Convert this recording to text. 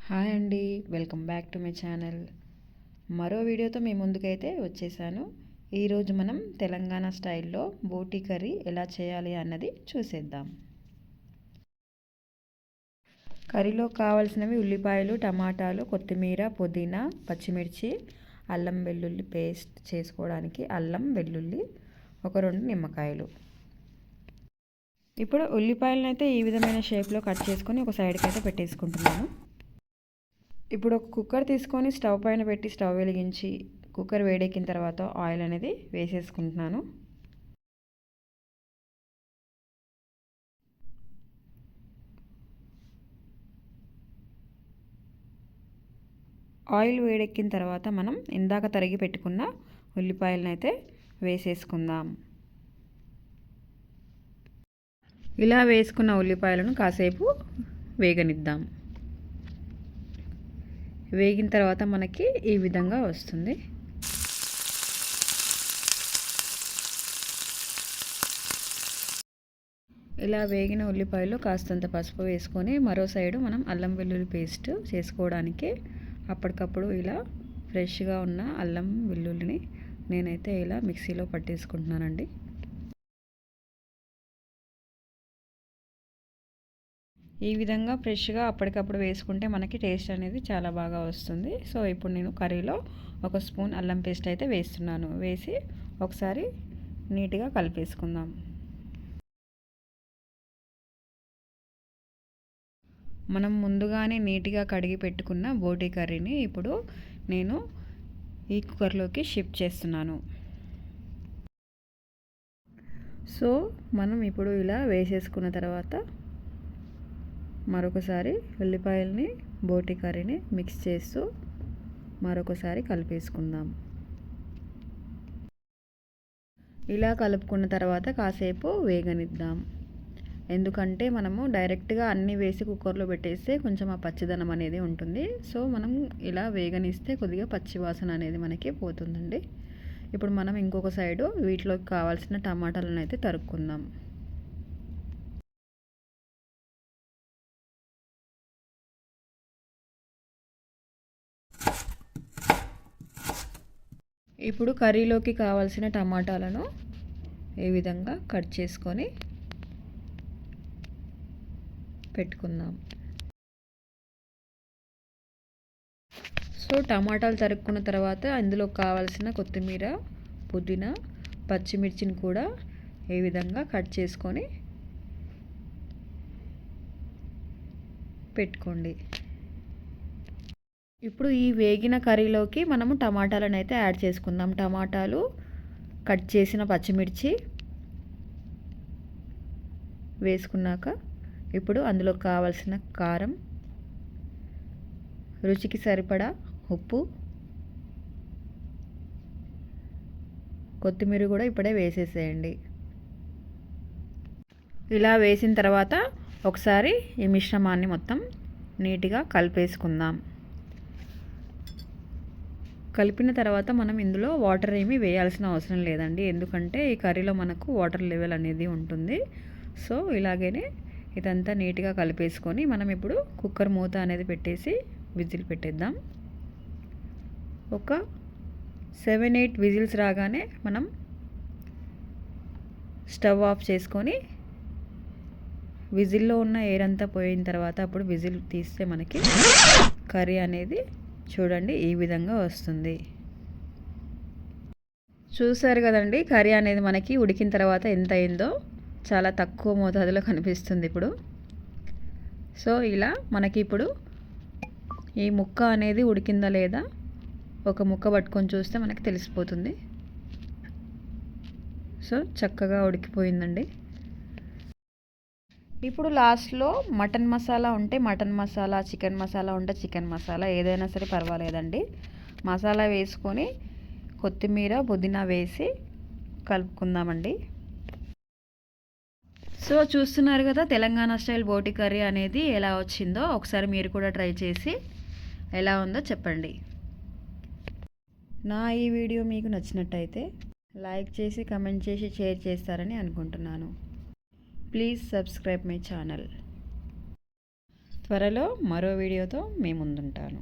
Hi అండి, welcome back to my channel. మరో వీడియోతో మీ ముందుకైతే వచ్చేసాను. ఈరోజు మనం తెలంగాణ స్టైల్లో బోటీ కర్రీ ఎలా చేయాలి అన్నది చూసేద్దాం. కర్రీలో కావాల్సినవి ఉల్లిపాయలు, టమాటాలు, కొత్తిమీర, పుదీనా, పచ్చిమిర్చి, అల్లం వెల్లుల్లి పేస్ట్ చేసుకోవడానికి అల్లం వెల్లుల్లి, ఒక 2 నిమ్మకాయలు. ఇప్పుడు ఉల్లిపాయలను అయితే ఈ విధమైన షేప్లో కట్ చేసుకొని ఒక సైడ్కి అయితే పెట్టేసుకుంటున్నాను. ఇప్పుడు ఒక కుక్కర్ తీసుకొని స్టవ్ పైన పెట్టి స్టవ్ వెలిగించి కుక్కర్ వేడెక్కిన తర్వాత ఆయిల్ అనేది వేసేసుకుంటున్నాను. ఆయిల్ వేడెక్కిన తర్వాత మనం ఇందాక తరిగి పెట్టుకున్న ఉల్లిపాయలను అయితే వేసేసుకుందాం. ఇలా వేసుకున్న ఉల్లిపాయలను కాసేపు వేగనిద్దాం. వేగిన తర్వాత మనకి ఈ విధంగా వస్తుంది. ఇలా వేగిన ఉల్లిపాయలు కాస్తంత పసుపు వేసుకొని మరో సైడు మనం అల్లం వెల్లుల్లి పేస్ట్ చేసుకోవడానికి అప్పటికప్పుడు ఇలా ఫ్రెష్గా ఉన్న అల్లం వెల్లుల్లిని నేనైతే ఇలా మిక్సీలో పట్టేసుకుంటున్నానండి. ఈ విధంగా ఫ్రెష్గా అప్పటికప్పుడు వేసుకుంటే మనకి టేస్ట్ అనేది చాలా బాగా వస్తుంది. సో ఇప్పుడు నేను కర్రీలో 1 స్పూన్ అల్లం పేస్ట్ అయితే వేస్తున్నాను. వేసి ఒకసారి నీట్గా కలిపేసుకుందాం. మనం ముందుగానే నీట్గా కడిగి పెట్టుకున్న బోటీ కర్రీని ఇప్పుడు నేను ఈ కుక్కర్లోకి షిఫ్ట్ చేస్తున్నాను. సో మనం ఇప్పుడు ఇలా వేసేసుకున్న తర్వాత మరొకసారి ఉల్లిపాయల్ని బోటీ కర్రీని మిక్స్ చేస్తూ మరొకసారి కలిపేసుకుందాం. ఇలా కలుపుకున్న తర్వాత కాసేపు వేగనిద్దాం. ఎందుకంటే మనము డైరెక్ట్గా అన్నీ వేసి కుక్కర్లో పెట్టేస్తే కొంచెం ఆ పచ్చిదనం అనేది ఉంటుంది. సో మనం ఇలా వేగనిస్తే కొద్దిగా పచ్చివాసన అనేది మనకి పోతుందండి. ఇప్పుడు మనం ఇంకొక సైడు వీటిలోకి కావాల్సిన టమాటాలను అయితే తరుక్కుందాం. ఇప్పుడు కర్రీలోకి కావాల్సిన టమాటాలను ఈ విధంగా కట్ చేసుకొని పెట్టుకుందాం. సో టమాటాలు తరుక్కున్న తర్వాత అందులో కావాల్సిన కొత్తిమీర, పుదీనా, పచ్చిమిర్చిని కూడా ఈ విధంగా కట్ చేసుకొని పెట్టుకోండి. ఇప్పుడు ఈ వేగిన కర్రీలోకి మనము టమాటాలను అయితే యాడ్ చేసుకుందాం. టమాటాలు, కట్ చేసిన పచ్చిమిర్చి వేసుకున్నాక ఇప్పుడు అందులో కావాల్సిన కారం, రుచికి సరిపడా ఉప్పు, కొత్తిమీర కూడా ఇప్పుడే వేసేసేయండి. ఇలా వేసిన తర్వాత ఒకసారి ఈ మిశ్రమాన్ని మొత్తం నీట్గా కలిపేసుకుందాం. కలిపిన తర్వాత మనం ఇందులో వాటర్ ఏమీ వేయాల్సిన అవసరం లేదండి. ఎందుకంటే ఈ కర్రీలో మనకు వాటర్ లెవెల్ అనేది ఉంటుంది. సో ఇలాగనే ఇదంతా నీట్గా కలిపేసుకొని మనం ఇప్పుడు కుక్కర్ మూత అనేది పెట్టేసి విజిల్ పెట్టేద్దాం. ఒక 7-8 విజిల్స్ రాగానే మనం స్టవ్ ఆఫ్ చేసుకొని విజిల్లో ఉన్న ఎయిర్ అంతా పోయిన తర్వాత అప్పుడు విజిల్ తీస్తే మనకి కర్రీ అనేది చూడండి ఈ విధంగా వస్తుంది. చూసారు కదండి, కర్రీ అనేది మనకి ఉడికిన తర్వాత ఎంత అయిందో చాలా తక్కువ మోతాదులో కనిపిస్తుంది ఇప్పుడు. సో ఇలా మనకి ఇప్పుడు ఈ ముక్క అనేది ఉడికిందా లేదా ఒక ముక్క పట్టుకొని చూస్తే మనకి తెలిసిపోతుంది. సో చక్కగా ఉడికిపోయిందండి. ఇప్పుడు లాస్ట్లో మటన్ మసాలా ఉంటే మటన్ మసాలా, చికెన్ మసాలా ఉంటే చికెన్ మసాలా, ఏదైనా సరే పర్వాలేదండి. మసాలా వేసుకొని కొత్తిమీర, పుదీనా వేసి కలుపుకుందామండి. సో చూస్తున్నారు కదా తెలంగాణ స్టైల్ బోటీ కర్రీ అనేది ఎలా వచ్చిందో. ఒకసారి మీరు కూడా ట్రై చేసి ఎలా ఉందో చెప్పండి. నా ఈ వీడియో మీకు నచ్చినట్టయితే లైక్ చేసి, కమెంట్ చేసి, షేర్ చేస్తారని అనుకుంటున్నాను. Please subscribe my channel. త్వరలో మరో వీడియోతో మీ ముందుంటాను.